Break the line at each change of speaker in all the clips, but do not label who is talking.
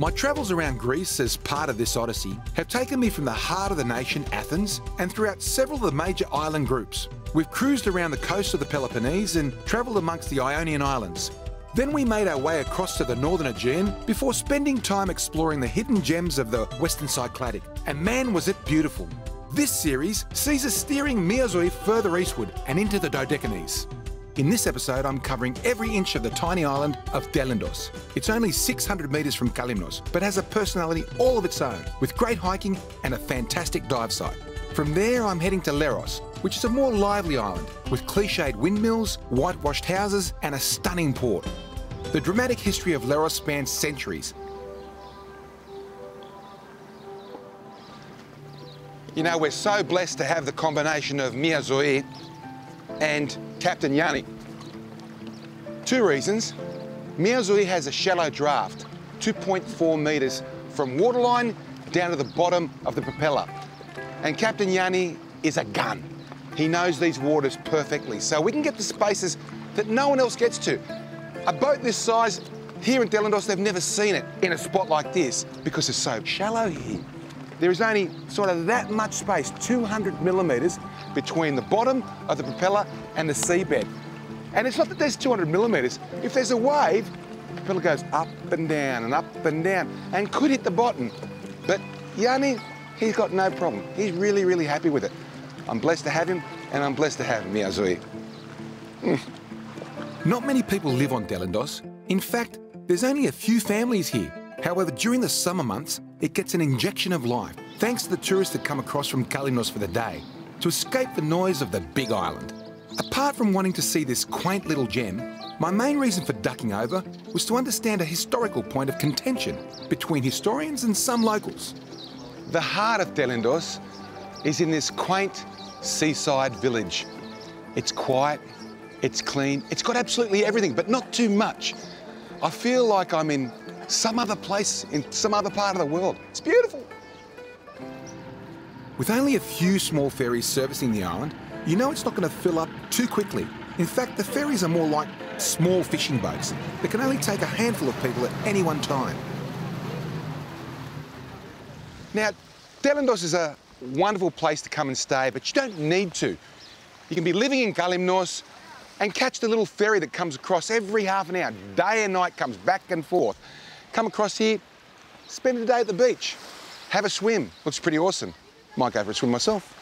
My travels around Greece as part of this odyssey have taken me from the heart of the nation, Athens, and throughout several of the major island groups. We've cruised around the coast of the Peloponnese and travelled amongst the Ionian Islands. Then we made our way across to the northern Aegean before spending time exploring the hidden gems of the western Cycladic. And man, was it beautiful. This series sees us steering Miazoe further eastward and into the Dodecanese. In this episode, I'm covering every inch of the tiny island of Telendos. It's only 600 metres from Kálymnos, but has a personality all of its own, with great hiking and a fantastic dive site. From there, I'm heading to Leros, which is a more lively island, with cliched windmills, whitewashed houses, and a stunning port. The dramatic history of Leros spans centuries. You know, we're so blessed to have the combination of Miazoe and Captain Yanni. Two reasons. Miazoe has a shallow draft, 2.4 metres from waterline down to the bottom of the propeller. And Captain Yanni is a gun. He knows these waters perfectly, so we can get to spaces that no one else gets to. A boat this size, here in Telendos, they've never seen it in a spot like this because it's so shallow here. There is only sort of that much space, 200 millimetres, between the bottom of the propeller and the seabed. And it's not that there's 200 millimetres. If there's a wave, the propeller goes up and down and could hit the bottom. But Yanni, he's got no problem. He's really, really happy with it. I'm blessed to have him, and I'm blessed to have Miazoe. Not many people live on Telendos. In fact, there's only a few families here. However, during the summer months, it gets an injection of life, thanks to the tourists that come across from Kálymnos for the day, to escape the noise of the big island. Apart from wanting to see this quaint little gem, my main reason for ducking over was to understand a historical point of contention between historians and some locals. The heart of Telendos is in this quaint seaside village. It's quiet, it's clean, it's got absolutely everything, but not too much. I feel like I'm in some other place, in some other part of the world. It's beautiful. With only a few small ferries servicing the island, you know it's not going to fill up too quickly. In fact, the ferries are more like small fishing boats that can only take a handful of people at any one time. Now, Telendos is a wonderful place to come and stay, but you don't need to. You can be living in Kálymnos and catch the little ferry that comes across every half an hour, day and night, comes back and forth. Come across here, spend a day at the beach, have a swim. Looks pretty awesome. Might go for a swim myself.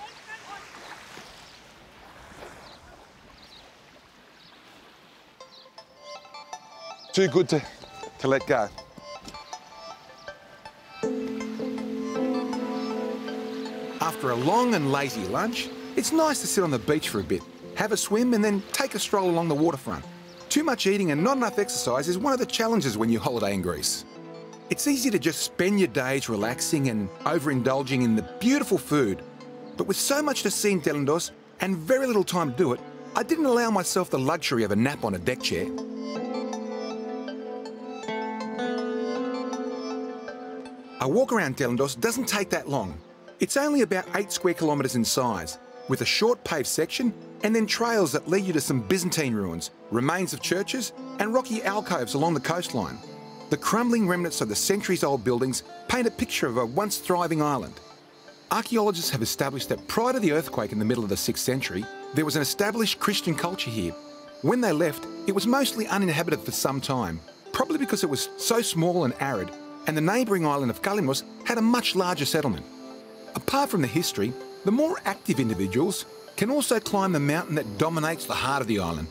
Too good to let go. After a long and lazy lunch, it's nice to sit on the beach for a bit, have a swim and then take a stroll along the waterfront. Too much eating and not enough exercise is one of the challenges when you holiday in Greece. It's easy to just spend your days relaxing and overindulging in the beautiful food. But with so much to see in Telendos and very little time to do it, I didn't allow myself the luxury of a nap on a deck chair. A walk around Telendos doesn't take that long. It's only about 8 square kilometres in size, with a short paved section and then trails that lead you to some Byzantine ruins, remains of churches and rocky alcoves along the coastline. The crumbling remnants of the centuries-old buildings paint a picture of a once thriving island. Archaeologists have established that prior to the earthquake in the middle of the 6th century, there was an established Christian culture here. When they left, it was mostly uninhabited for some time, probably because it was so small and arid, and the neighbouring island of Kálymnos had a much larger settlement. Apart from the history, the more active individuals can also climb the mountain that dominates the heart of the island.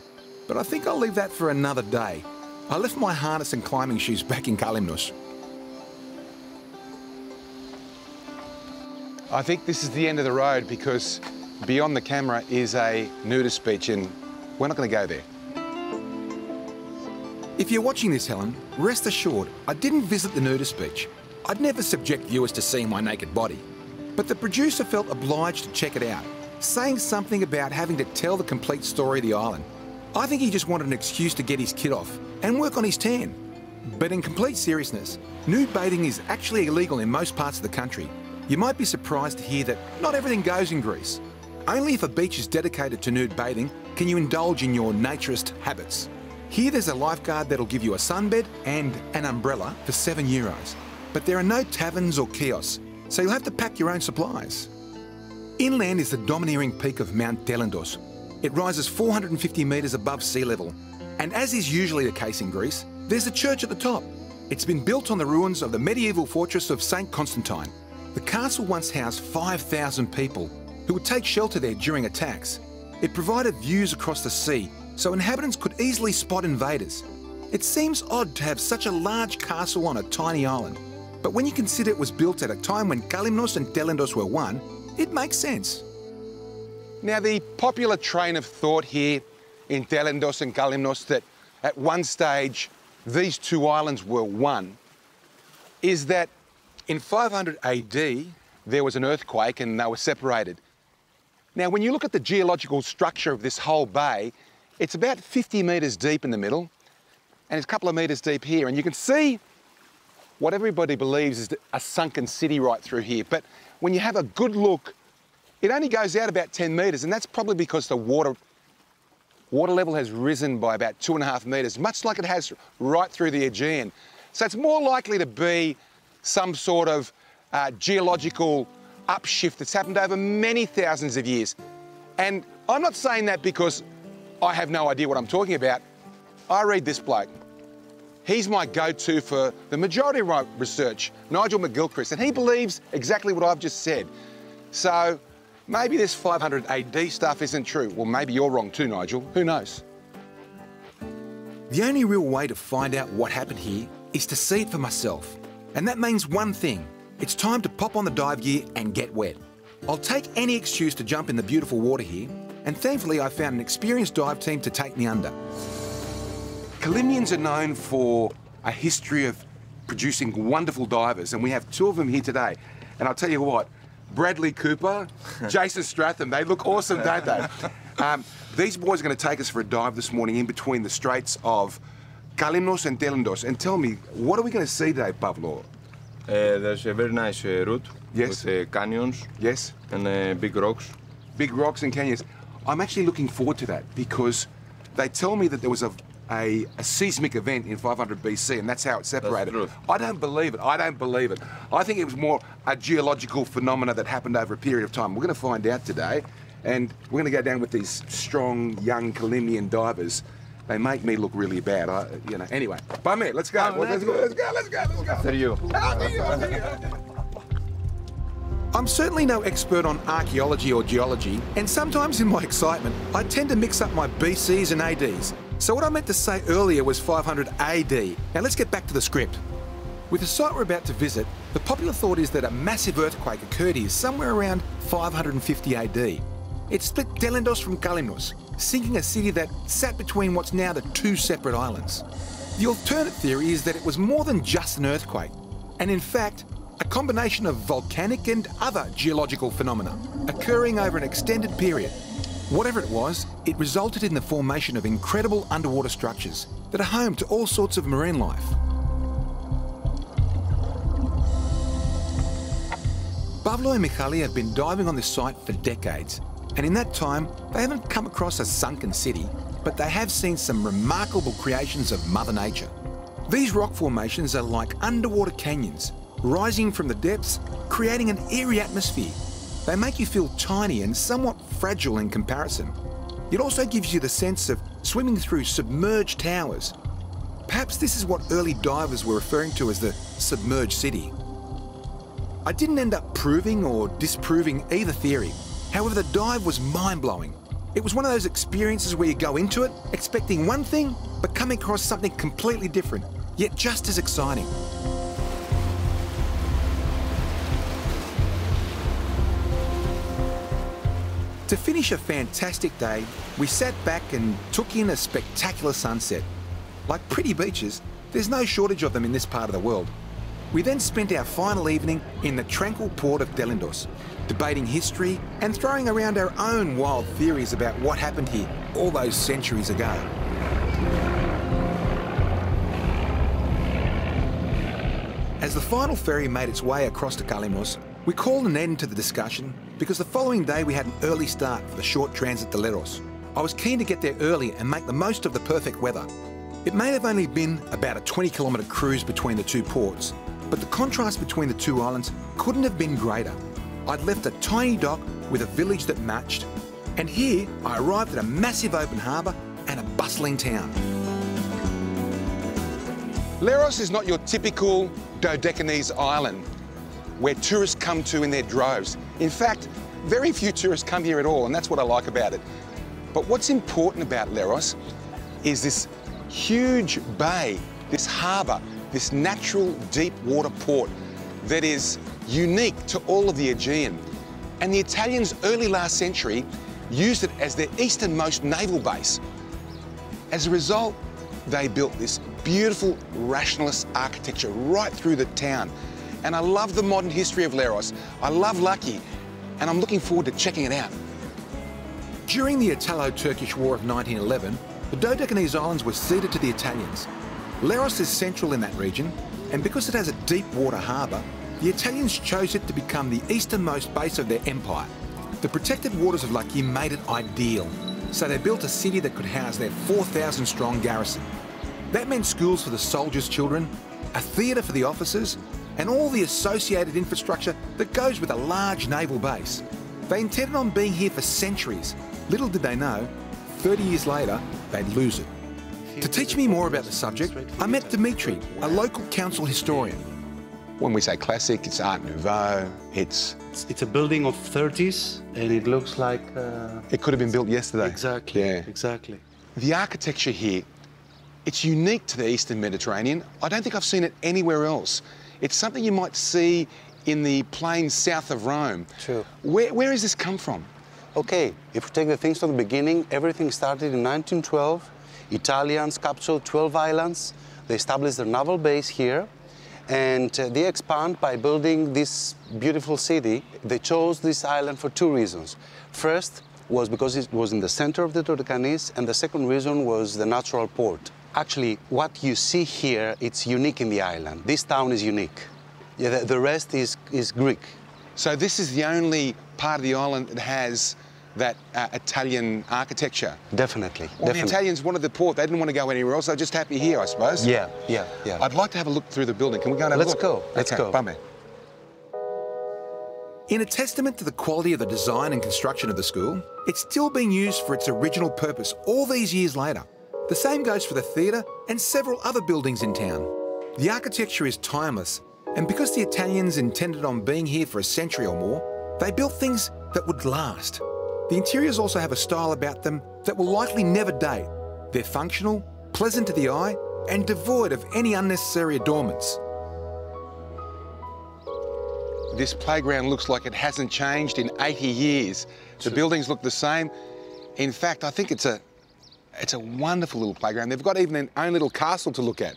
But I think I'll leave that for another day. I left my harness and climbing shoes back in Kálymnos. I think this is the end of the road because beyond the camera is a nudist beach and we're not going to go there. If you're watching this, Helen, rest assured I didn't visit the nudist beach. I'd never subject viewers to seeing my naked body. But the producer felt obliged to check it out, saying something about having to tell the complete story of the island. I think he just wanted an excuse to get his kid off and work on his tan. But in complete seriousness, nude bathing is actually illegal in most parts of the country. You might be surprised to hear that not everything goes in Greece. Only if a beach is dedicated to nude bathing can you indulge in your naturist habits. Here there's a lifeguard that'll give you a sunbed and an umbrella for €7.
but there are no taverns or kiosks, so you'll have to pack your own supplies. Inland is the domineering peak of Mount Telendus. It rises 450 metres above sea level, and as is usually the case in Greece, there's a church at the top. It's been built on the ruins of the medieval fortress of St. Constantine. The castle once housed 5,000 people who would take shelter there during attacks. It provided views across the sea, so inhabitants could easily spot invaders. It seems odd to have such a large castle on a tiny island, but when you consider it was built at a time when Kálymnos and Telendus were one, it makes sense.
Now, the popular train of thought here in Telendus and Kálymnos that at one stage these two islands were one is that in 500 AD there was an earthquake and they were separated. Now, when you look at the geological structure of this whole bay, it's about 50 metres deep in the middle and it's a couple of metres deep here, and you can see what everybody believes is a sunken city right through here. But when you have a good look, it only goes out about 10 metres, and that's probably because the water level has risen by about 2.5 metres, much like it has right through the Aegean. So it's more likely to be some sort of geological upshift that's happened over many thousands of years. And I'm not saying that because I have no idea what I'm talking about. I read this bloke. He's my go-to for the majority of my research, Nigel McGilchrist, and he believes exactly what I've just said. So maybe this 500 AD stuff isn't true. Well, maybe you're wrong too, Nigel. Who knows?
The only real way to find out what happened here is to see it for myself. And that means one thing. It's time to pop on the dive gear and get wet. I'll take any excuse to jump in the beautiful water here, and thankfully I found an experienced dive team to take me under. Kálymnians are known for a history of producing wonderful divers, and we have two of them here today. And I'll tell you what, Bradley Cooper, Jason Stratham, they look awesome, don't they? These boys are going to take us for a dive this morning in between the straits of Kálymnos and Telendus. And tell me, what are we going to see today, Pavlo?
There's a very nice route,
yes,
with canyons,
yes,
and big rocks.
Big rocks and canyons. I'm actually looking forward to that because they tell me that there was a seismic event in 500 BC, and that's how it separated.
That's true.
I don't believe it. I don't believe it. I think it was more a geological phenomena that happened over a period of time. We're going to find out today, and we're going to go down with these strong, young Kálymnian divers. They make me look really bad, Anyway, by me, let's go. Let's go.
After you.
I'm certainly no expert on archaeology or geology, and sometimes in my excitement, I tend to mix up my BCs and ADs. So what I meant to say earlier was 500 AD. Now let's get back to the script. With the site we're about to visit, the popular thought is that a massive earthquake occurred here somewhere around 550 AD. It split Telendus from Kálymnos, sinking a city that sat between what's now the two separate islands. The alternate theory is that it was more than just an earthquake, and in fact, a combination of volcanic and other geological phenomena occurring over an extended period. Whatever it was, it resulted in the formation of incredible underwater structures that are home to all sorts of marine life. Pavlo and Michali have been diving on this site for decades, and in that time, they haven't come across a sunken city, but they have seen some remarkable creations of Mother Nature. These rock formations are like underwater canyons, rising from the depths, creating an eerie atmosphere. They make you feel tiny and somewhat fragile in comparison. It also gives you the sense of swimming through submerged towers. Perhaps this is what early divers were referring to as the submerged city. I didn't end up proving or disproving either theory. However, the dive was mind-blowing. It was one of those experiences where you go into it expecting one thing, but coming across something completely different, yet just as exciting. To finish a fantastic day, we sat back and took in a spectacular sunset. Like pretty beaches, there's no shortage of them in this part of the world. We then spent our final evening in the tranquil port of Telendus, debating history and throwing around our own wild theories about what happened here all those centuries ago. As the final ferry made its way across to Kálymnos, we called an end to the discussion because the following day we had an early start for the short transit to Leros. I was keen to get there early and make the most of the perfect weather. It may have only been about a 20-kilometre cruise between the two ports, but the contrast between the two islands couldn't have been greater. I'd left a tiny dock with a village that matched, and here I arrived at a massive open harbour and a bustling town.
Leros is not your typical Dodecanese island where tourists come to in their droves. In fact, very few tourists come here at all, and that's what I like about it. But what's important about Leros is this huge bay, this harbour, this natural deep water port that is unique to all of the Aegean. And the Italians early last century used it as their easternmost naval base. As a result, they built this beautiful rationalist architecture right through the town. And I love the modern history of Leros. I love Lucky, and I'm looking forward to checking it out.
During the Italo-Turkish War of 1911, the Dodecanese Islands were ceded to the Italians. Leros is central in that region, and because it has a deep water harbour, the Italians chose it to become the easternmost base of their empire. The protected waters of Lucky made it ideal, so they built a city that could house their 4,000-strong garrison. That meant schools for the soldiers' children, a theatre for the officers, and all the associated infrastructure that goes with a large naval base. They intended on being here for centuries. Little did they know, 30 years later, they'd lose it. To teach me more about the subject, I met Dimitri, a local council historian.
When we say classic, it's Art Nouveau, it's
a building of 30s, and it looks like...
It could have been built yesterday.
Exactly,
yeah.
Exactly.
The architecture here, it's unique to the Eastern Mediterranean. I don't think I've seen it anywhere else. It's something you might see in the plains south of Rome.
True.
Where has this come from?
Okay, if we take the things from the beginning, everything started in 1912. Italians captured 12 islands. They established their naval base here. And they expand by building this beautiful city. They chose this island for two reasons. First was because it was in the center of the Dodecanese, and the second reason was the natural port. Actually, what you see here, it's unique in the island. This town is unique. Yeah, the rest is Greek.
So this is the only part of the island that has that Italian architecture?
Definitely.
Well, the Italians wanted the port. They didn't want to go anywhere else. They're just happy here, I suppose.
Yeah.
I'd like to have a look through the building. Can we go and have a look?
Let's go.
Bummer.
In a testament to the quality of the design and construction of the school, it's still being used for its original purpose all these years later. The same goes for the theatre and several other buildings in town. The architecture is timeless, and because the Italians intended on being here for a century or more, they built things that would last. The interiors also have a style about them that will likely never date. They're functional, pleasant to the eye, and devoid of any unnecessary adornments.
This playground looks like it hasn't changed in 80 years. The buildings look the same. In fact, I think it's a wonderful little playground. They've got even their own little castle to look at.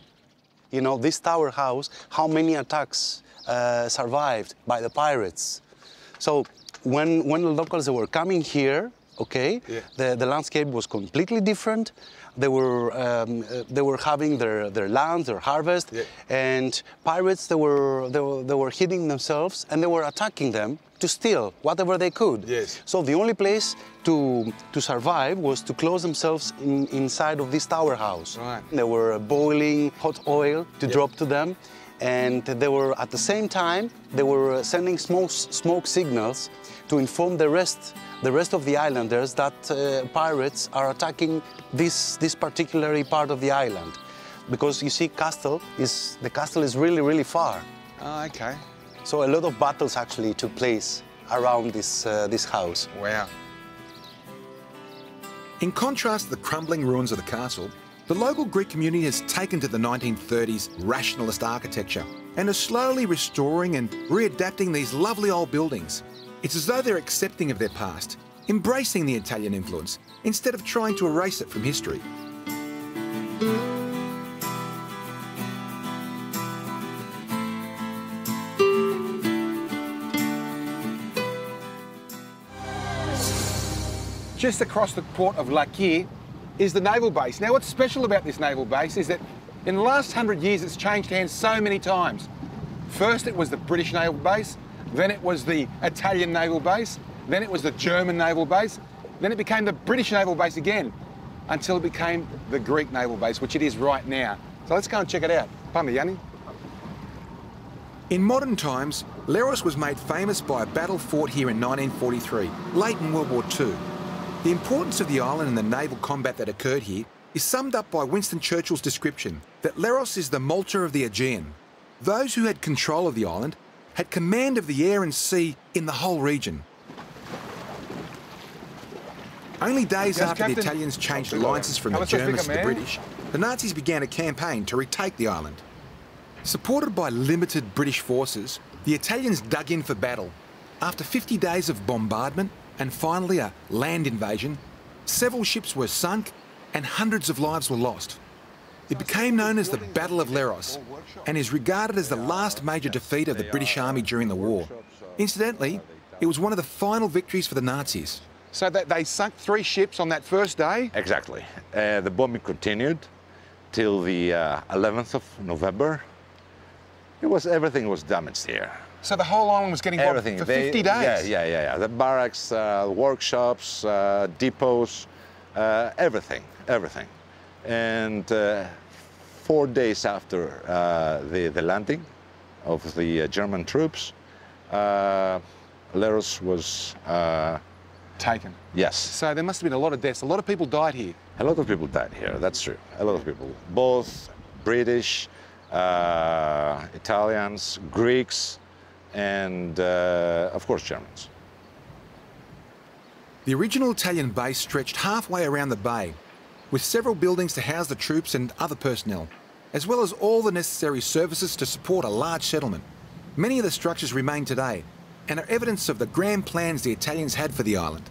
You know, this tower house, how many attacks survived by the pirates? So when the locals were coming here, okay, the landscape was completely different. They were having their land, their harvest, and pirates, they were hiding themselves, and they were attacking them to steal whatever they could.
Yes.
So the only place to survive was to close themselves inside of this tower house.
Right.
They were boiling hot oil to drop to them, and they were, at the same time, they were sending smoke signals to inform the rest of the islanders that pirates are attacking this particular part of the island. Because you see, the castle is really, really far.
Oh, okay.
So a lot of battles actually took place around this house.
Wow.
In contrast to the crumbling ruins of the castle, the local Greek community has taken to the 1930s rationalist architecture and is slowly restoring and readapting these lovely old buildings. It's as though they're accepting of their past, embracing the Italian influence, instead of trying to erase it from history.
Just across the port of Lucky is the naval base. Now, what's special about this naval base is that in the last 100 years, it's changed hands so many times. First, it was the British naval base, then it was the Italian naval base, then it was the German naval base, then it became the British naval base again, until it became the Greek naval base, which it is right now. So let's go and check it out. Πάμε, Γιάννη.
In modern times, Leros was made famous by a battle fought here in 1943, late in World War II. The importance of the island and the naval combat that occurred here is summed up by Winston Churchill's description that Leros is the Malta of the Aegean. Those who had control of the island had command of the air and sea in the whole region. Only days after the Italians changed alliances from the Germans to the British, the Nazis began a campaign to retake the island. Supported by limited British forces, the Italians dug in for battle. After 50 days of bombardment and finally a land invasion, several ships were sunk and hundreds of lives were lost. It became known as the Battle of Leros and is regarded as the last major defeat of the British Army during the war. Incidentally, it was one of the final victories for the Nazis.
So that they sunk 3 ships on that first day?
Exactly. The bombing continued till the 11th of November. Everything was damaged here.
So the whole island was getting bombed for 50 days?
Yeah. The barracks, workshops, depots, everything. And 4 days after the landing of the German troops, Leros was
taken?
Yes.
So there must have been a lot of deaths. A lot of people died here?
A lot of people died here, that's true. A lot of people. Both British, Italians, Greeks, and of course Germans.
The original Italian base stretched halfway around the bay, with several buildings to house the troops and other personnel, as well as all the necessary services to support a large settlement. Many of the structures remain today and are evidence of the grand plans the Italians had for the island.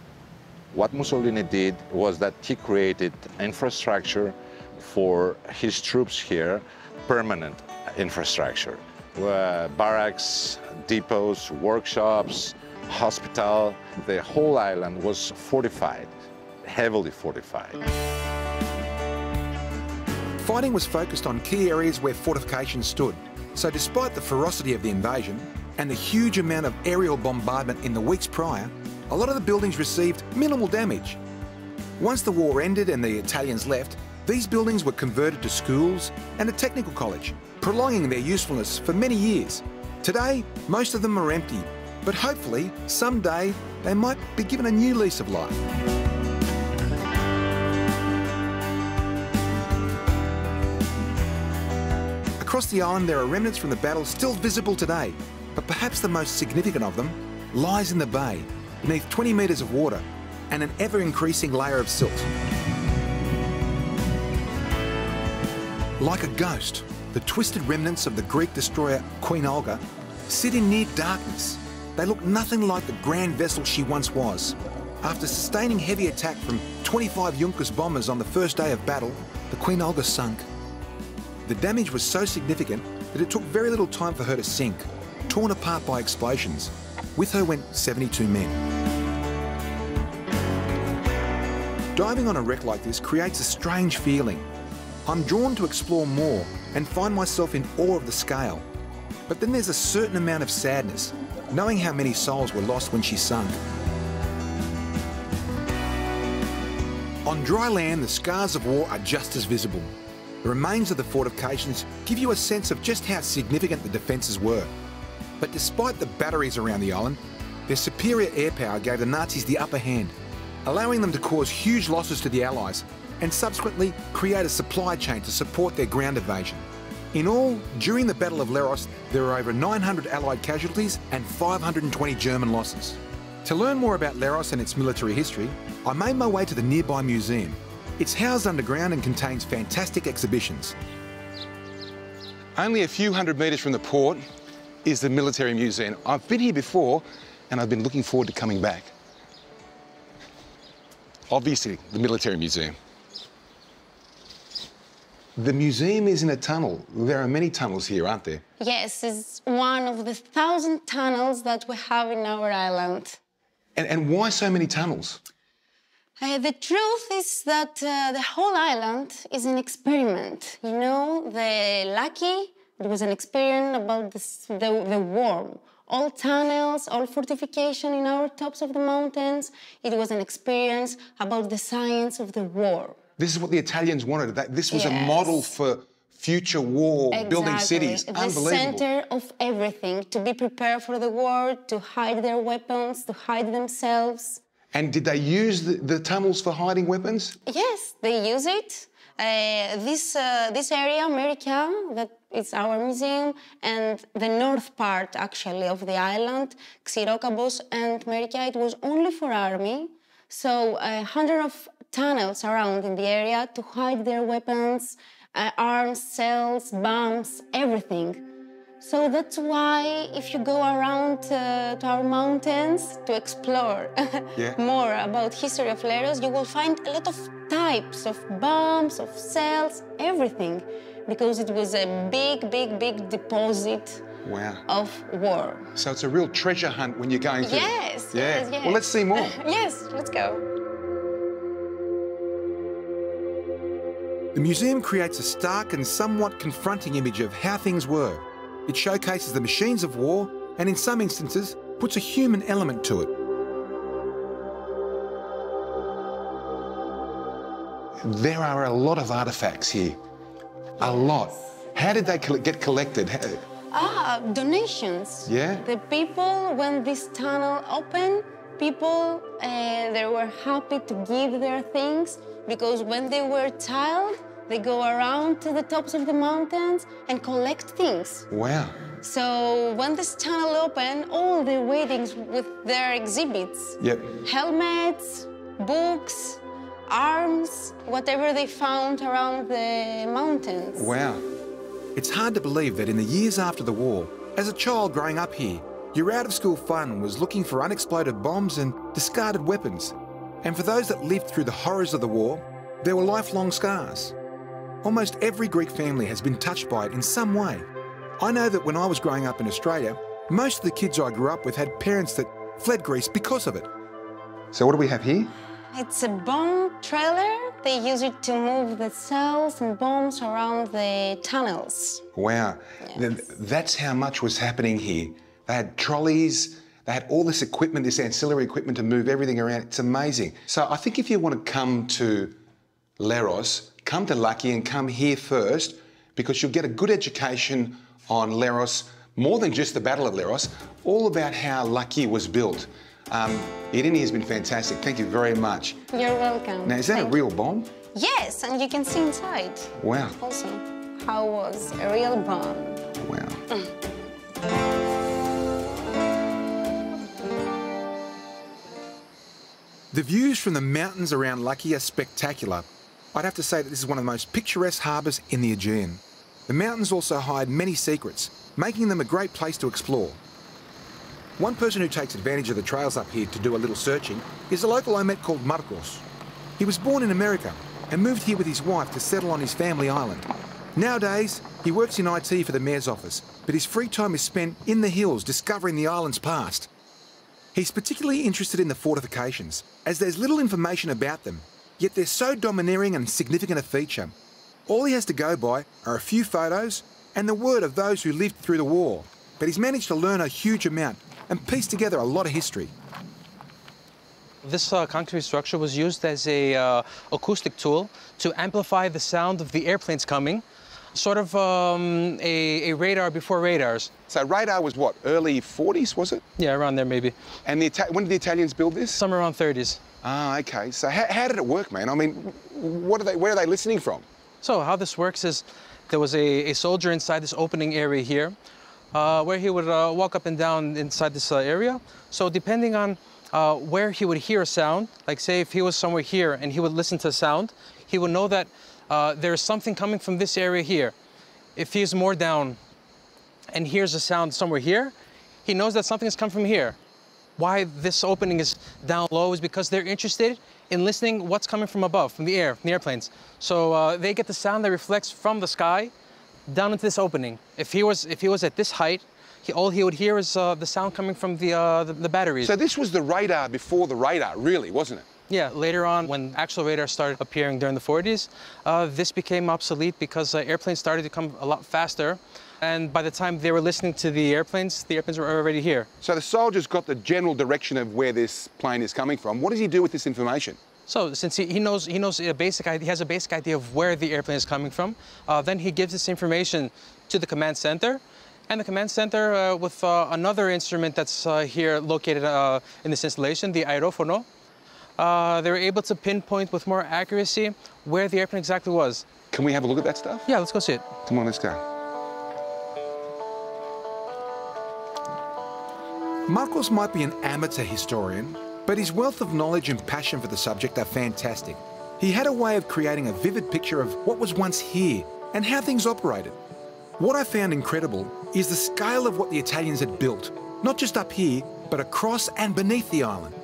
What Mussolini did was that he created infrastructure for his troops here, permanent infrastructure. Barracks, depots, workshops, hospital. The whole island was fortified, heavily fortified.
Fighting was focused on key areas where fortifications stood, so despite the ferocity of the invasion and the huge amount of aerial bombardment in the weeks prior, a lot of the buildings received minimal damage. Once the war ended and the Italians left, these buildings were converted to schools and a technical college, prolonging their usefulness for many years. Today, most of them are empty, but hopefully, someday, they might be given a new lease of life. Across the island, there are remnants from the battle still visible today, but perhaps the most significant of them lies in the bay, beneath 20 metres of water and an ever-increasing layer of silt. Like a ghost, the twisted remnants of the Greek destroyer Queen Olga sit in near darkness. They look nothing like the grand vessel she once was. After sustaining heavy attack from 25 Junkers bombers on the first day of battle, the Queen Olga sunk. The damage was so significant that it took very little time for her to sink, torn apart by explosions. With her went 72 men. Diving on a wreck like this creates a strange feeling. I'm drawn to explore more and find myself in awe of the scale. But then there's a certain amount of sadness, knowing how many souls were lost when she sunk. On dry land, the scars of war are just as visible. The remains of the fortifications give you a sense of just how significant the defences were. But despite the batteries around the island, their superior air power gave the Nazis the upper hand, allowing them to cause huge losses to the Allies and subsequently create a supply chain to support their ground invasion. In all, during the Battle of Leros, there were over 900 Allied casualties and 520 German losses. To learn more about Leros and its military history, I made my way to the nearby museum. It's housed underground and contains fantastic exhibitions.
Only a few hundred metres from the port is the military museum. I've been here before and I've been looking forward to coming back. Obviously, the military museum. The museum is in a tunnel. There are many tunnels here, aren't there?
Yes, it's one of the 1,000 tunnels that we have in our island.
And why so many tunnels?
The truth is that the whole island is an experiment. You know, the Lucky, it was an experiment about the war. All tunnels, all fortification in our tops of the mountains, it was an experience about the science of the war.
This is what the Italians wanted. This was a model for future war, building cities.
The
Unbelievable.
center of everything, to be prepared for the war, to hide their weapons, to hide themselves.
And did they use the tunnels for hiding weapons?
Yes, they use it. This area, America, that is our museum, and the north part, actually, of the island, Xerokabos and America, it was only for army. So 100 of tunnels around in the area to hide their weapons, arms, cells, bombs, everything. So that's why if you go around to our mountains to explore more about history of Leros, you will find a lot of types of bombs, of cells, everything, because it was a big, big, big deposit of war.
So it's a real treasure hunt when you're going through.
Yes,
yeah.
yes, yes.
Well, let's see more.
Yes, let's go.
The museum creates a stark and somewhat confronting image of how things were. It showcases the machines of war and in some instances puts a human element to it.
There are a lot of artefacts here. A lot. How did they get collected?
Donations.
Yeah?
The people, when this tunnel opened, people, they were happy to give their things because when they were a child, they go around to the tops of the mountains and collect things.
Wow.
So when this tunnel opened, all the weddings with their exhibits, helmets, books, arms, whatever they found around the mountains.
Wow.
It's hard to believe that in the years after the war, as a child growing up here, your out-of-school fun was looking for unexploded bombs and discarded weapons. And for those that lived through the horrors of the war, there were lifelong scars. Almost every Greek family has been touched by it in some way. I know that when I was growing up in Australia, most of the kids I grew up with had parents that fled Greece because of it.
So what do we have here?
It's a bomb trailer. They use it to move the cells and bombs around the tunnels.
Wow.
Yes.
That's how much was happening here. They had trolleys, they had all this equipment, this ancillary equipment to move everything around. It's amazing. So I think if you want to come to Leros, come to Lucky and come here first because you'll get a good education on Leros, more than just the Battle of Leros, all about how Lucky was built. Irini has been fantastic. Thank you very much.
You're welcome.
Now, is that a real bomb?
Yes, and you can see inside.
Wow.
Also, how was a real bomb.
Wow.
The views from the mountains around Lucky are spectacular. I'd have to say that this is one of the most picturesque harbours in the Aegean. The mountains also hide many secrets, making them a great place to explore. One person who takes advantage of the trails up here to do a little searching is a local I met called Marcos. He was born in America and moved here with his wife to settle on his family island. Nowadays, he works in IT for the mayor's office, but his free time is spent in the hills discovering the island's past. He's particularly interested in the fortifications, as there's little information about them, yet they're so domineering and significant a feature. All he has to go by are a few photos and the word of those who lived through the war, but he's managed to learn a huge amount and piece together a lot of history.
This concrete structure was used as a acoustic tool to amplify the sound of the airplanes coming, sort of a radar before radars.
So radar was what, early 40s, was it?
Yeah, around there maybe.
And when did the Italians build this?
Somewhere around 30s.
Ah, okay. So how did it work, man? I mean, where are they listening from?
So how this works is there was a soldier inside this opening area here where he would walk up and down inside this area. So depending on where he would hear a sound, like say if he was somewhere here and he would listen to a sound, he would know that there's something coming from this area here. If he's more down and hears a sound somewhere here, he knows that something has come from here. Why this opening is down low is because they're interested in listening what's coming from above, from the air, from the airplanes. So they get the sound that reflects from the sky down into this opening. If he was at this height, all he would hear is the sound coming from the batteries.
So this was the radar before the radar, really, wasn't it?
Yeah, later on, when actual radar started appearing during the 40s, this became obsolete because airplanes started to come a lot faster. And by the time they were listening to the airplanes were already here.
So the soldier's got the general direction of where this plane is coming from. What does he do with this information?
So since he has a basic idea of where the airplane is coming from, then he gives this information to the command center. And the command center, with another instrument that's here located in this installation, the aerofono, they were able to pinpoint with more accuracy where the airplane exactly was.
Can we have a look at that stuff?
Yeah, let's go see it.
Come on, let's go.
Marcos might be an amateur historian, but his wealth of knowledge and passion for the subject are fantastic. He had a way of creating a vivid picture of what was once here and how things operated. What I found incredible is the scale of what the Italians had built, not just up here, but across and beneath the island.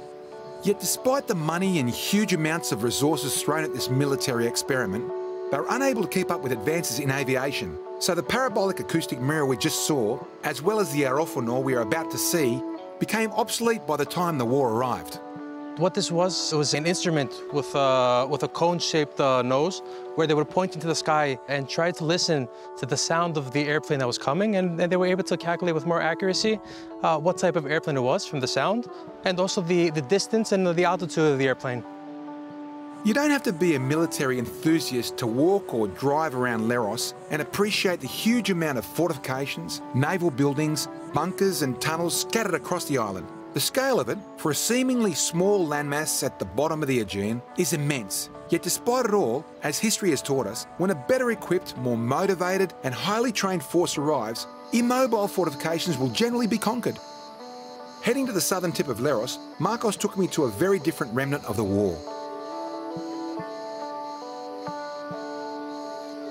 Yet despite the money and huge amounts of resources thrown at this military experiment, they were unable to keep up with advances in aviation. So the parabolic acoustic mirror we just saw, as well as the aerofono we are about to see, became obsolete by the time the war arrived.
What this was, it was an instrument with a cone-shaped nose where they would point into the sky and try to listen to the sound of the airplane that was coming, and they were able to calculate with more accuracy what type of airplane it was from the sound, and also the distance and the altitude of the airplane.
You don't have to be a military enthusiast to walk or drive around Leros and appreciate the huge amount of fortifications, naval buildings, bunkers and tunnels scattered across the island. The scale of it, for a seemingly small landmass at the bottom of the Aegean, is immense. Yet despite it all, as history has taught us, when a better equipped, more motivated and highly trained force arrives, immobile fortifications will generally be conquered. Heading to the southern tip of Leros, Marcos took me to a very different remnant of the war.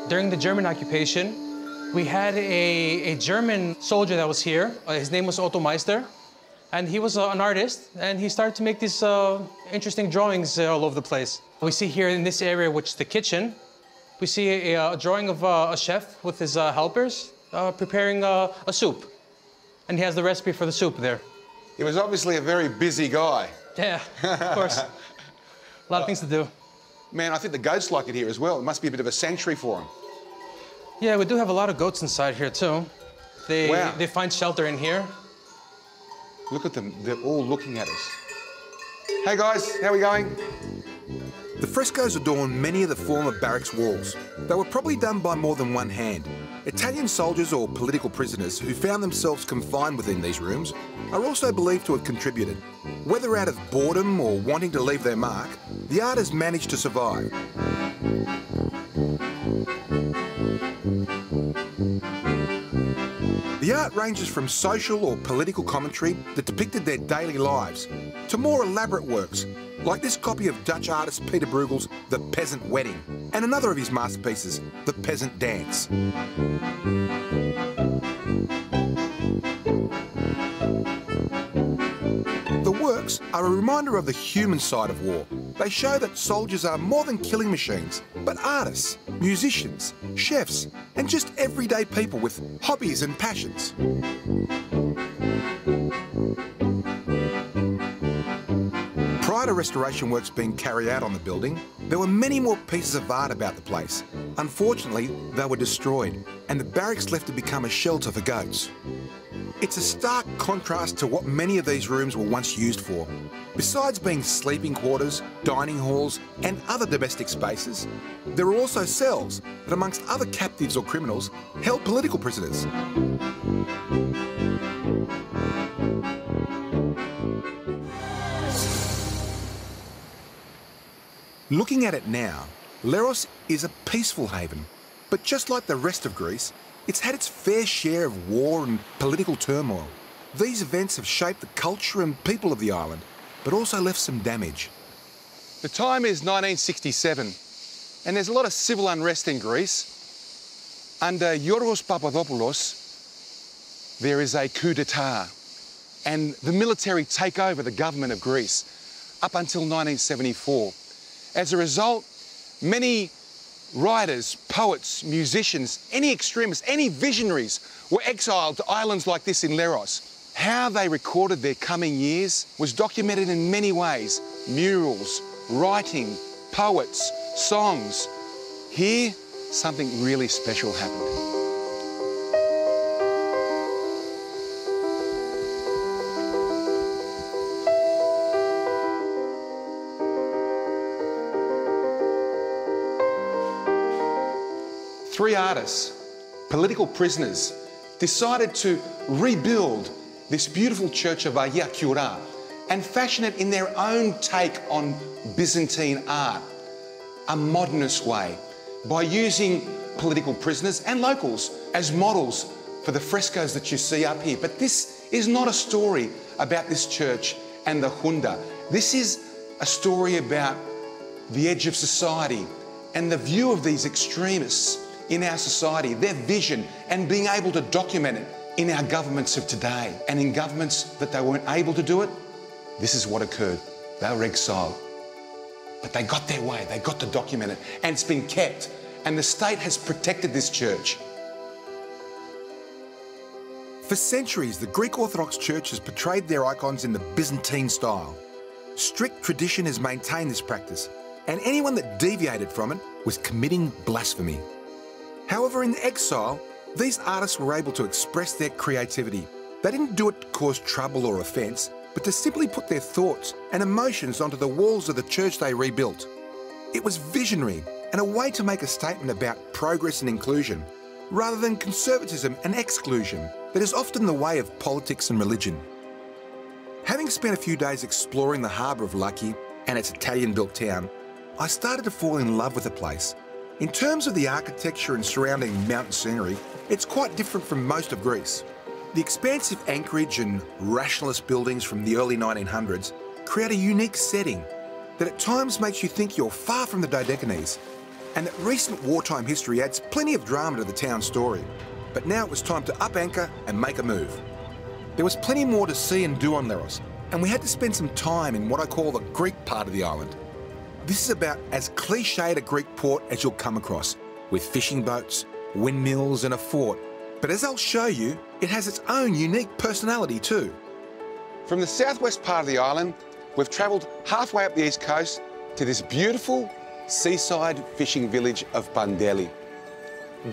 During the German occupation, we had a German soldier that was here. His name was Otto Meister. And he was an artist, and he started to make these interesting drawings all over the place. We see here in this area, which is the kitchen, we see a drawing of a chef with his helpers preparing a soup. And he has the recipe for the soup there.
He was obviously a very busy guy.
Yeah, of course. A lot of things to do.
Man, I think the goats like it here as well. It must be a bit of a sanctuary for them.
Yeah, we do have a lot of goats inside here too.
Wow.
They find shelter in here.
Look at them, they're all looking at us. Hey guys, how are we going?
The frescoes adorn many of the former barracks walls. They were probably done by more than one hand. Italian soldiers or political prisoners who found themselves confined within these rooms are also believed to have contributed. Whether out of boredom or wanting to leave their mark, the art has managed to survive. The art ranges from social or political commentary that depicted their daily lives to more elaborate works, like this copy of Dutch artist Peter Bruegel's The Peasant Wedding, and another of his masterpieces, The Peasant Dance. The works are a reminder of the human side of war. They show that soldiers are more than killing machines, but artists, musicians, chefs, and just everyday people with hobbies and passions. Prior to restoration works being carried out on the building, there were many more pieces of art about the place. Unfortunately, they were destroyed, and the barracks left to become a shelter for goats. It's a stark contrast to what many of these rooms were once used for. Besides being sleeping quarters, dining halls, and other domestic spaces, there were also cells that, amongst other captives or criminals, held political prisoners. Looking at it now, Leros is a peaceful haven, but just like the rest of Greece, it's had its fair share of war and political turmoil. These events have shaped the culture and people of the island, but also left some damage.
The time is 1967, and there's a lot of civil unrest in Greece. Under Yorgos Papadopoulos, there is a coup d'etat, and the military take over the government of Greece up until 1974. As a result, many writers, poets, musicians, any extremists, any visionaries were exiled to islands like this in Leros. How they recorded their coming years was documented in many ways. Murals, writing, poets, songs. Here, something really special happened. 3 artists, political prisoners, decided to rebuild this beautiful church of Αγία Kyra and fashion it in their own take on Byzantine art, a modernist way, by using political prisoners and locals as models for the frescoes that you see up here. But this is not a story about this church and the Junta. This is a story about the edge of society and the view of these extremists in our society, their vision, and being able to document it in our governments of today. And in governments that they weren't able to do it, this is what occurred. They were exiled. But they got their way, they got to document it, and it's been kept. And the state has protected this church.
For centuries, the Greek Orthodox Church has portrayed their icons in the Byzantine style. Strict tradition has maintained this practice, and anyone that deviated from it was committing blasphemy. However, in exile, these artists were able to express their creativity. They didn't do it to cause trouble or offence, but to simply put their thoughts and emotions onto the walls of the church they rebuilt. It was visionary and a way to make a statement about progress and inclusion, rather than conservatism and exclusion that is often the way of politics and religion. Having spent a few days exploring the harbour of Laki and its Italian-built town, I started to fall in love with the place. In terms of the architecture and surrounding mountain scenery, it's quite different from most of Greece. The expansive anchorage and rationalist buildings from the early 1900s create a unique setting that at times makes you think you're far from the Dodecanese, and that recent wartime history adds plenty of drama to the town's story. But now it was time to up anchor and make a move. There was plenty more to see and do on Leros, and we had to spend some time in what I call the Greek part of the island. This is about as cliched a Greek port as you'll come across, with fishing boats, windmills and a fort. But as I'll show you, it has its own unique personality too.
From the southwest part of the island, we've travelled halfway up the east coast to this beautiful seaside fishing village of Bandeli.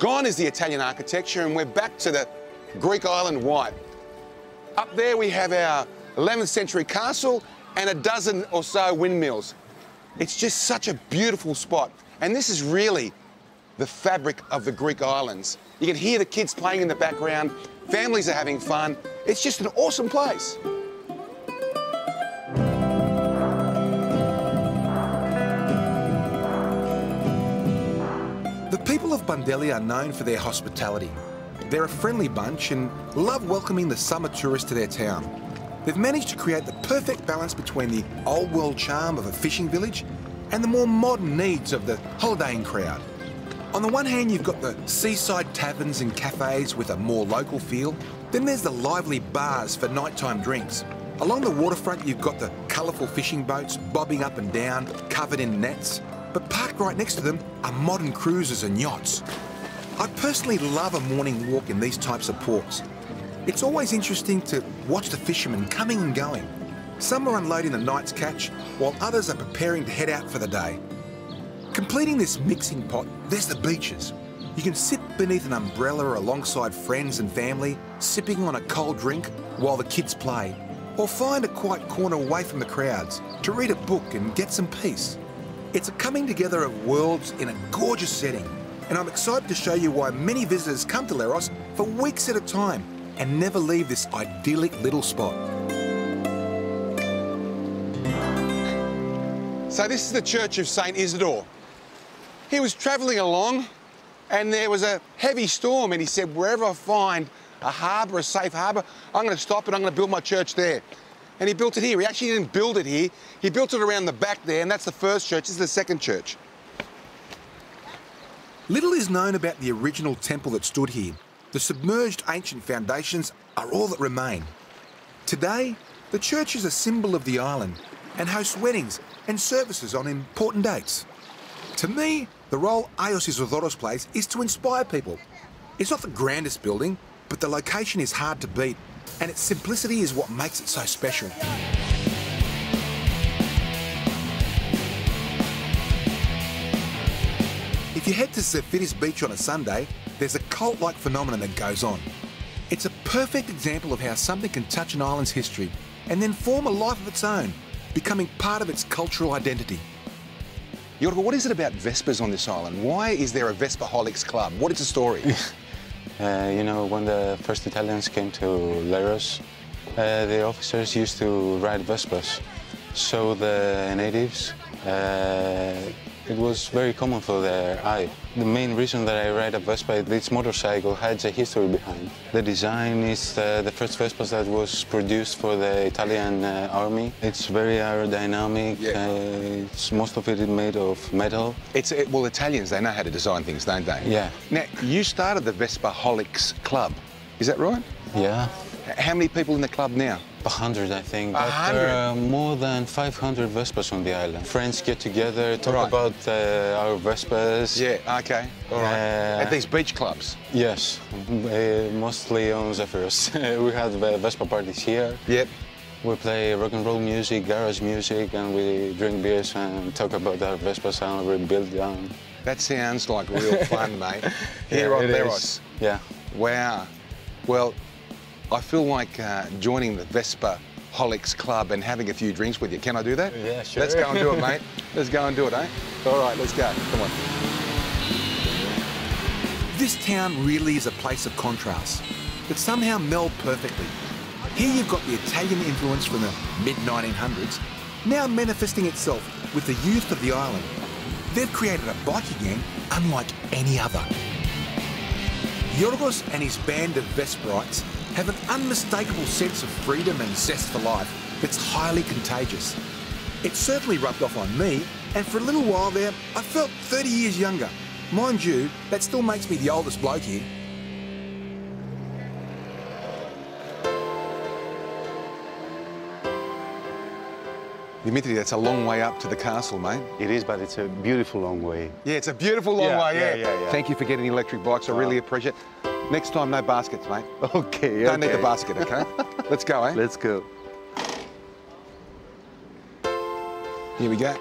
Gone is the Italian architecture, and we're back to the Greek island white. Up there we have our 11th century castle and a dozen or so windmills. It's just such a beautiful spot, and this is really the fabric of the Greek islands. You can hear the kids playing in the background, families are having fun. It's just an awesome place.
The people of Bandeli are known for their hospitality. They're a friendly bunch and love welcoming the summer tourists to their town. They've managed to create the perfect balance between the old world charm of a fishing village and the more modern needs of the holidaying crowd. On the one hand, you've got the seaside taverns and cafes with a more local feel. Then there's the lively bars for nighttime drinks. Along the waterfront, you've got the colourful fishing boats bobbing up and down, covered in nets. But parked right next to them are modern cruisers and yachts. I personally love a morning walk in these types of ports. It's always interesting to watch the fishermen coming and going. Some are unloading the night's catch, while others are preparing to head out for the day. Completing this mixing pot, there's the beaches. You can sit beneath an umbrella alongside friends and family, sipping on a cold drink while the kids play, or find a quiet corner away from the crowds to read a book and get some peace. It's a coming together of worlds in a gorgeous setting, and I'm excited to show you why many visitors come to Leros for weeks at a time and never leave this idyllic little spot.
So this is the church of St. Isidore. He was travelling along and there was a heavy storm, and he said, wherever I find a harbour, a safe harbour, I'm going to stop and I'm going to build my church there. And he built it here. He actually didn't build it here. He built it around the back there, and that's the first church. This is the second church.
Little is known about the original temple that stood here. The submerged ancient foundations are all that remain. Today, the church is a symbol of the island and hosts weddings and services on important dates. To me, the role Agios Isidorous plays is to inspire people. It's not the grandest building, but the location is hard to beat, and its simplicity is what makes it so special. If you head to Zefiris Beach on a Sunday, there's a cult-like phenomenon that goes on. It's a perfect example of how something can touch an island's history and then form a life of its own, becoming part of its cultural identity.
Jorgo, what is it about Vespas on this island? Why is there a Vespaholics club? What is the story?
You know, when the first Italians came to Léro, the officers used to ride Vespas. So the natives, it was very common for their eye. The main reason that I ride a Vespa, this motorcycle has a history behind. The design is the first Vespa that was produced for the Italian army. It's very aerodynamic.
Yeah.
Most of it is made of metal.
Well, Italians, they know how to design things, don't they?
Yeah.
Now, you started the Vespaholics club, is that right?
Yeah.
How many people in the club now?
100, I think.
100?
But there are more than 500 Vespas on the island. Friends get together, talk
Right.
about our Vespas.
Yeah, okay, all right. At these beach clubs?
Yes, mostly on Zephyros. We have Vespa parties here.
Yep.
We play rock and roll music, garage music, and we drink beers and talk about our Vespas and rebuild them.
That sounds like real fun, mate. Here on
it
Léro.
is. Yeah.
Wow. Well, I feel like joining the Vespaholics club and having a few drinks with you. Can I do that?
Yeah, sure.
Let's go and do it, mate. Let's go and do it, eh? All right, let's go. Come on.
This town really is a place of contrasts that somehow meld perfectly. Here you've got the Italian influence from the mid-1900s, now manifesting itself with the youth of the island. They've created a bikie gang unlike any other. Yorgos and his band of Vesparites have an unmistakable sense of freedom and zest for life that's highly contagious. It certainly rubbed off on me, and for a little while there, I felt 30 years younger. Mind you, that still makes me the oldest bloke here.
Dimitri, that's a long way up to the castle, mate.
It is, but it's a beautiful long way.
Yeah, it's a beautiful long way,
yeah.
Thank you for getting electric bikes. I really appreciate it. Next time, no baskets, mate.
Okay,
Don't need the basket, okay? Let's go, eh?
Let's go.
Here we go.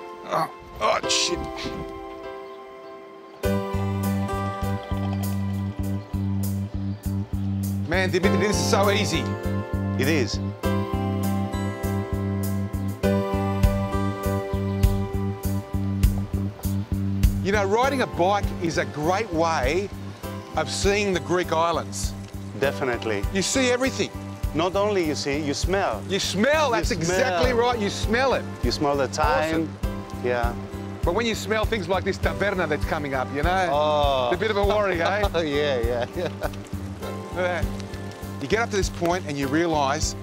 Oh, shit. Man, Dimitri, this is so easy.
It is.
You know, riding a bike is a great way of seeing the Greek islands.
Definitely.
You see everything.
Not only you see, you smell.
You smell, that's exactly right, you smell it.
You smell the time.
Awesome.
Yeah.
But when you smell things like this taverna that's coming up, you know,
Oh.
it's a bit of a worry, eh?
Oh, yeah.
Look at that. You get up to this point and you realise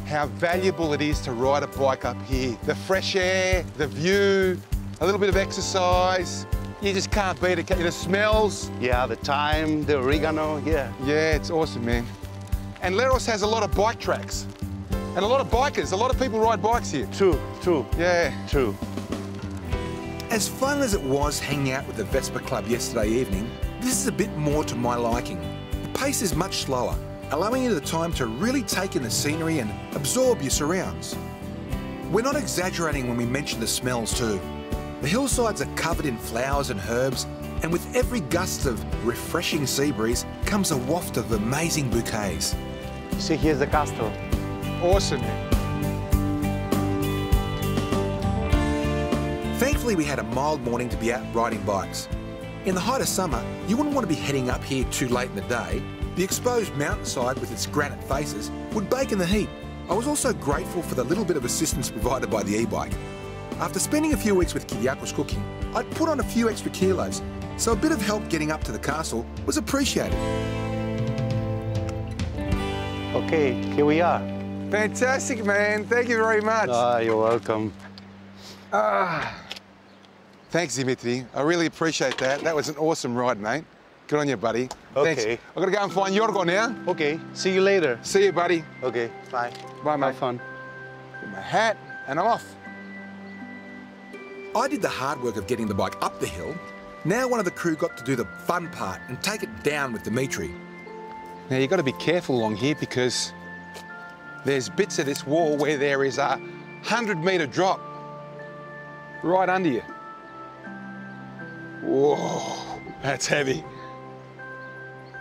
how valuable it is to ride a bike up here. The fresh air, the view, a little bit of exercise. You just can't beat it. The smells.
Yeah, the thyme, the oregano, yeah.
Yeah, it's awesome, man. And Léro has a lot of bike tracks. And a lot of bikers. A lot of people ride bikes here.
True.
Yeah.
True.
As fun as it was hanging out with the Vespa Club yesterday evening, this is a bit more to my liking. The pace is much slower, allowing you the time to really take in the scenery and absorb your surrounds. We're not exaggerating when we mention the smells too. The hillsides are covered in flowers and herbs, and with every gust of refreshing sea breeze comes a waft of amazing bouquets.
See, here's the castle.
Awesome, man.
Thankfully, we had a mild morning to be out riding bikes. In the height of summer, you wouldn't want to be heading up here too late in the day. The exposed mountainside with its granite faces would bake in the heat. I was also grateful for the little bit of assistance provided by the e-bike. After spending a few weeks with Kyriakos cooking, I'd put on a few extra kilos, so a bit of help getting up to the castle was appreciated.
Okay, here we are.
Fantastic, man. Thank you very much.
You're welcome.
Thanks, Dimitri. I really appreciate that. That was an awesome ride, mate. Good on you, buddy.
Okay.
Thanks. I've got to go and find Jorgo now.
Okay, see you later.
See you, buddy.
Okay, bye.
Bye, mate.
Have fun.
Get my hat and I'm off.
I did the hard work of getting the bike up the hill. Now one of the crew got to do the fun part and take it down with Dimitri.
Now, you've got to be careful along here because there's bits of this wall where there is a 100-metre drop right under you. Whoa, that's heavy.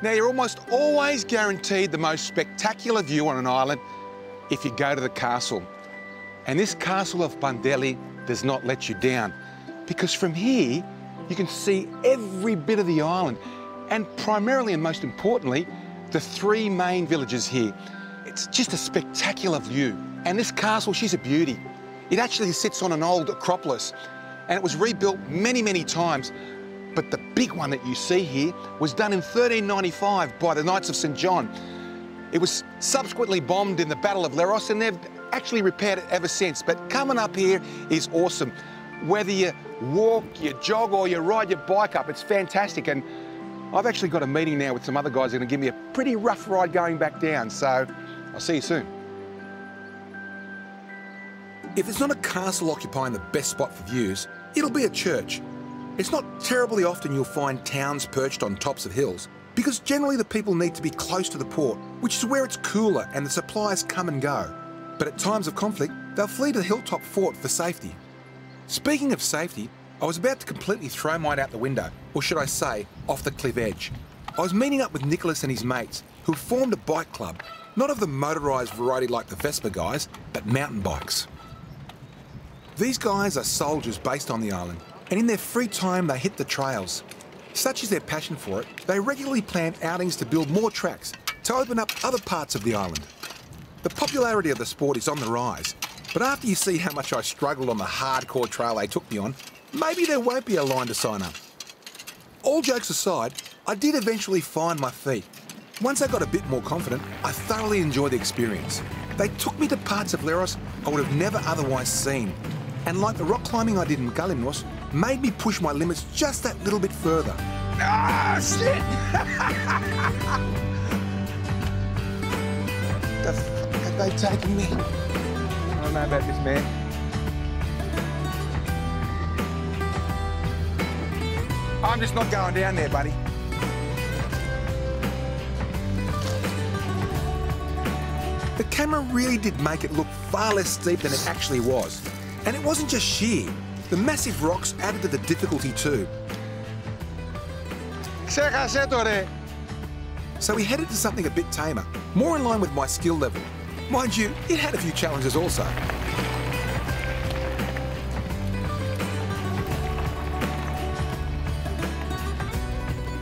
Now, you're almost always guaranteed the most spectacular view on an island if you go to the castle. And this castle of Pandeli does not let you down. because from here you can see every bit of the island, and primarily and most importantly, the three main villages here. It's just a spectacular view. And this castle, she's a beauty. It actually sits on an old acropolis, and it was rebuilt many, many times. But the big one that you see here was done in 1395 by the Knights of St. John. It was subsequently bombed in the Battle of Leros, and they've actually repaired it ever since. But coming up here is awesome. Whether you walk, you jog, or you ride your bike up, it's fantastic. And I've actually got a meeting now with some other guys who are going to give me a pretty rough ride going back down. So I'll see you soon.
If it's not a castle occupying the best spot for views, it'll be a church. It's not terribly often you'll find towns perched on tops of hills, because generally the people need to be close to the port, which is where it's cooler and the supplies come and go. But at times of conflict, they'll flee to the hilltop fort for safety. Speaking of safety, I was about to completely throw mine out the window, or should I say, off the cliff edge. I was meeting up with Nicholas and his mates, who have formed a bike club, not of the motorised variety like the Vespa guys, but mountain bikes. These guys are soldiers based on the island, and in their free time they hit the trails. Such is their passion for it, they regularly plan outings to build more tracks, to open up other parts of the island. The popularity of the sport is on the rise, but after you see how much I struggled on the hardcore trail they took me on, maybe there won't be a line to sign up. All jokes aside, I did eventually find my feet. Once I got a bit more confident, I thoroughly enjoyed the experience. They took me to parts of Leros I would have never otherwise seen, and like the rock climbing I did in Kάλυμνος, made me push my limits just that little bit further.
Ah, shit! The fuck have they taken me? I don't know about this, man. I'm just not going down there, buddy.
The camera really did make it look far less steep than it actually was. And it wasn't just sheer. The massive rocks added to the difficulty too.
Ξέχασε το ρε.
So we headed to something a bit tamer, more in line with my skill level. Mind you, it had a few challenges also.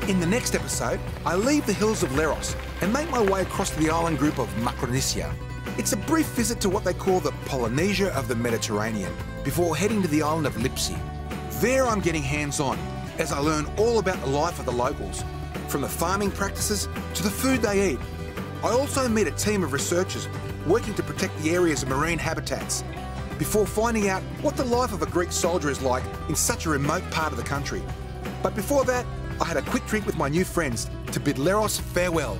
In the next episode, I leave the hills of Leros and make my way across to the island group of Micronesia. It's a brief visit to what they call the Polynesia of the Mediterranean, before heading to the island of Lipsi. There I'm getting hands-on, as I learn all about the life of the locals, from the farming practices to the food they eat. I also meet a team of researchers working to protect the area's marine habitats, before finding out what the life of a Greek soldier is like in such a remote part of the country. But before that, I had a quick drink with my new friends to bid Leros farewell.